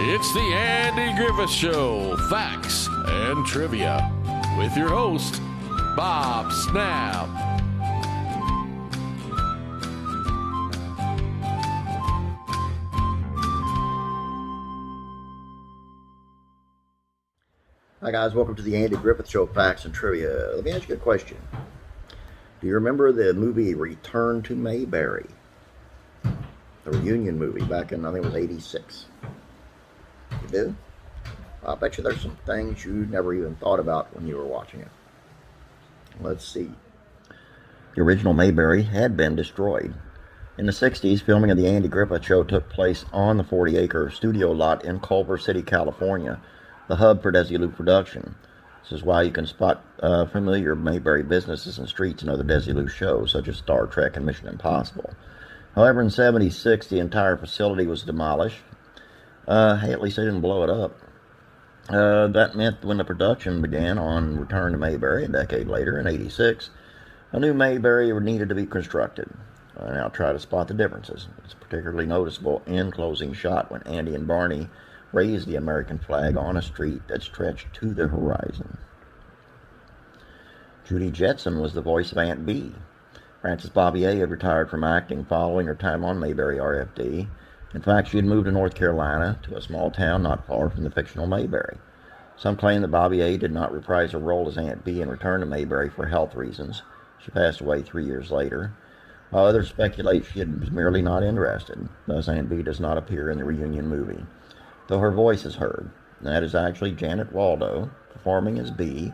It's the Andy Griffith Show, Facts and Trivia, with your host, Bob Snap. Hi guys, welcome to the Andy Griffith Show, Facts and Trivia. Let me ask you a question. Do you remember the movie Return to Mayberry? The reunion movie back in, I think it was 86. You do? I bet you there's some things you never even thought about when you were watching it. Let's see. The original Mayberry had been destroyed. In the 60s, filming of the Andy Griffith Show took place on the 40-acre studio lot in Culver City, California, the hub for Desilu production. This is why you can spot familiar Mayberry businesses and streets in other Desilu shows, such as Star Trek and Mission Impossible. However, in '76, the entire facility was demolished. Hey, at least they didn't blow it up. That meant when the production began on Return to Mayberry a decade later, in '86, a new Mayberry needed to be constructed. Now try to spot the differences. It's particularly noticeable in closing shot when Andy and Barney raised the American flag on a street that stretched to the horizon. Judy Jetson was the voice of Aunt Bee. Frances Bobbier had retired from acting following her time on Mayberry RFD. In fact, she had moved to North Carolina, to a small town not far from the fictional Mayberry. Some claim that Bobbier did not reprise her role as Aunt Bee and returned to Mayberry for health reasons. She passed away 3 years later. While others speculate she was merely not interested. Thus, Aunt Bee does not appear in the reunion movie, though her voice is heard. That is actually Janet Waldo, performing as Bee.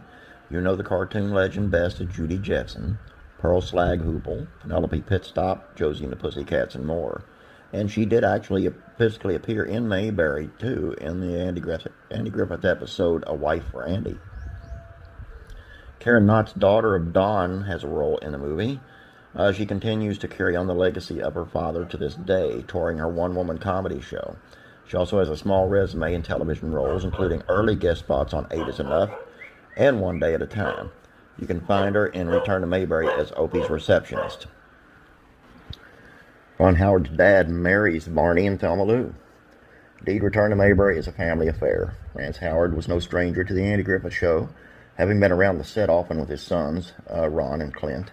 You know the cartoon legend best as Judy Jetson, Pearl Slag Hoople, Penelope Pitstop, Josie and the Pussycats, and more. And she did actually physically appear in Mayberry, too, in the Andy Griffith episode, A Wife for Andy. Karen Knott's daughter of Dawn has a role in the movie. She continues to carry on the legacy of her father to this day, touring her one-woman comedy show. She also has a small resume in television roles, including early guest spots on 8 is Enough and One Day at a Time. You can find her in Return to Mayberry as Opie's receptionist. Ron Howard's dad marries Barney and Thelma Lou. Indeed, Return to Mayberry is a family affair. Rance Howard was no stranger to the Andy Griffith Show, having been around the set often with his sons, Ron and Clint.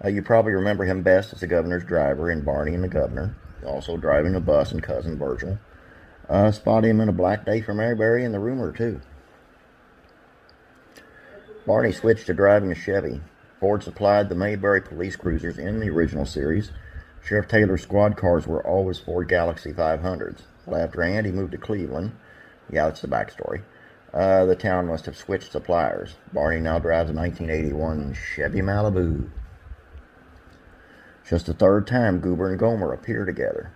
You probably remember him best as the governor's driver in Barney and the Governor, also driving a bus in Cousin Virgil. Spot him in A Black Day for Mayberry and The Rumor, too. Barney switched to driving a Chevy. Ford supplied the Mayberry police cruisers in the original series. Sheriff Taylor's squad cars were always Ford Galaxy 500s. Well, after Andy moved to Cleveland, yeah, that's the backstory, the town must have switched suppliers. Barney now drives a 1981 Chevy Malibu. Just the third time Goober and Gomer appear together.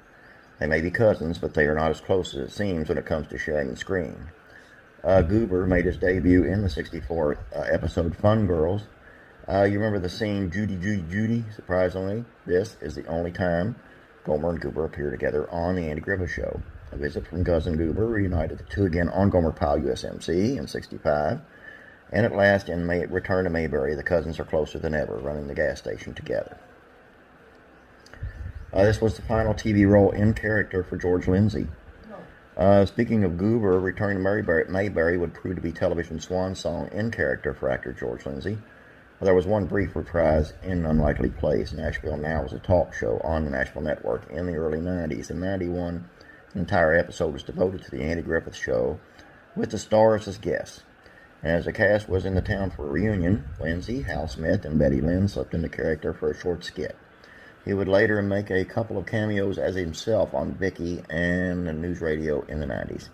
They may be cousins, but they are not as close as it seems when it comes to sharing the screen. Goober made his debut in the '64 episode Fun Girls. You remember the scene Judy, Judy, Judy? Surprisingly, this is the only time Gomer and Goober appear together on the Andy Griffith Show. A visit from Cousin Goober reunited the two again on Gomer Pyle USMC in '65. And at last, in Return to Mayberry, the cousins are closer than ever, running the gas station together. This was the final TV role in character for George Lindsay. Speaking of Goober, Returning to Mayberry would prove to be television's swan song in character for actor George Lindsay. There was one brief reprise in an unlikely place. Nashville Now was a talk show on the Nashville Network in the early 90s. In 91, an entire episode was devoted to the Andy Griffith Show, with the stars as guests. And as the cast was in the town for a reunion, Lindsay, Hal Smith, and Betty Lynn slipped into character for a short skit. He would later make a couple of cameos as himself on Vicky and the news radio in the 90s.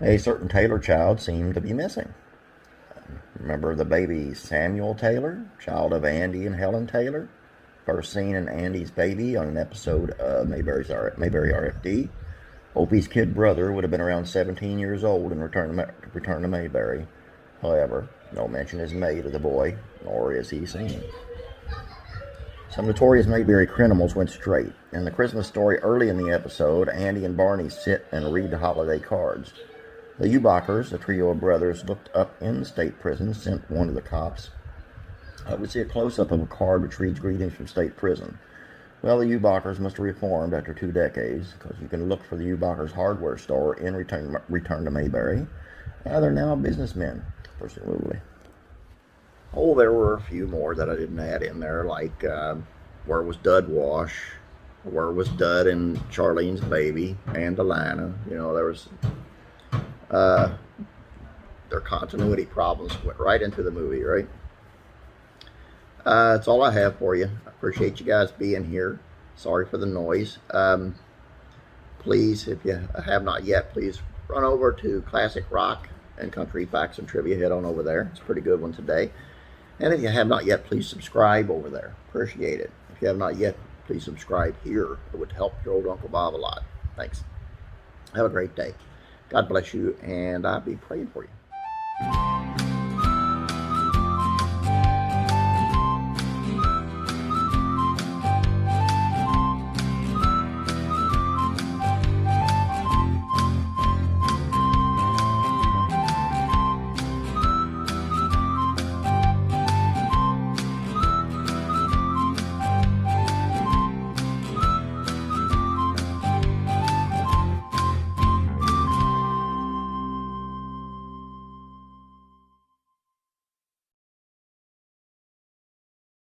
A certain Taylor child seemed to be missing. Remember the baby Samuel Taylor, child of Andy and Helen Taylor? First seen in Andy's Baby on an episode of Mayberry RFD. Opie's kid brother would have been around 17 years old in Return to Mayberry. However, no mention is made of the boy, nor is he seen. Some notorious Mayberry criminals went straight. In the Christmas story early in the episode, Andy and Barney sit and read the holiday cards. The Ubachers, a trio of brothers, looked up in the state prison, sent one of the cops. We see a close-up of a card which reads, "Greetings from state prison." Well, the Ubackers must have reformed after 2 decades, because you can look for the Ubackers hardware store in Return to Mayberry. They're now businessmen, presumably. Oh, there were a few more that I didn't add in there, like where was Dud Wash, where was Dud and Charlene's baby, and Alana. You know, there was their continuity problems went right into the movie, right? That's all I have for you. I appreciate you guys being here. Sorry for the noise. Please, if you have not yet, please run over to Classic Rock and Country Facts and Trivia. Head on over there. It's a pretty good one today. And if you have not yet, please subscribe over there. Appreciate it. If you have not yet, please subscribe here. It would help your old Uncle Bob a lot. Thanks. Have a great day. God bless you, and I'll be praying for you.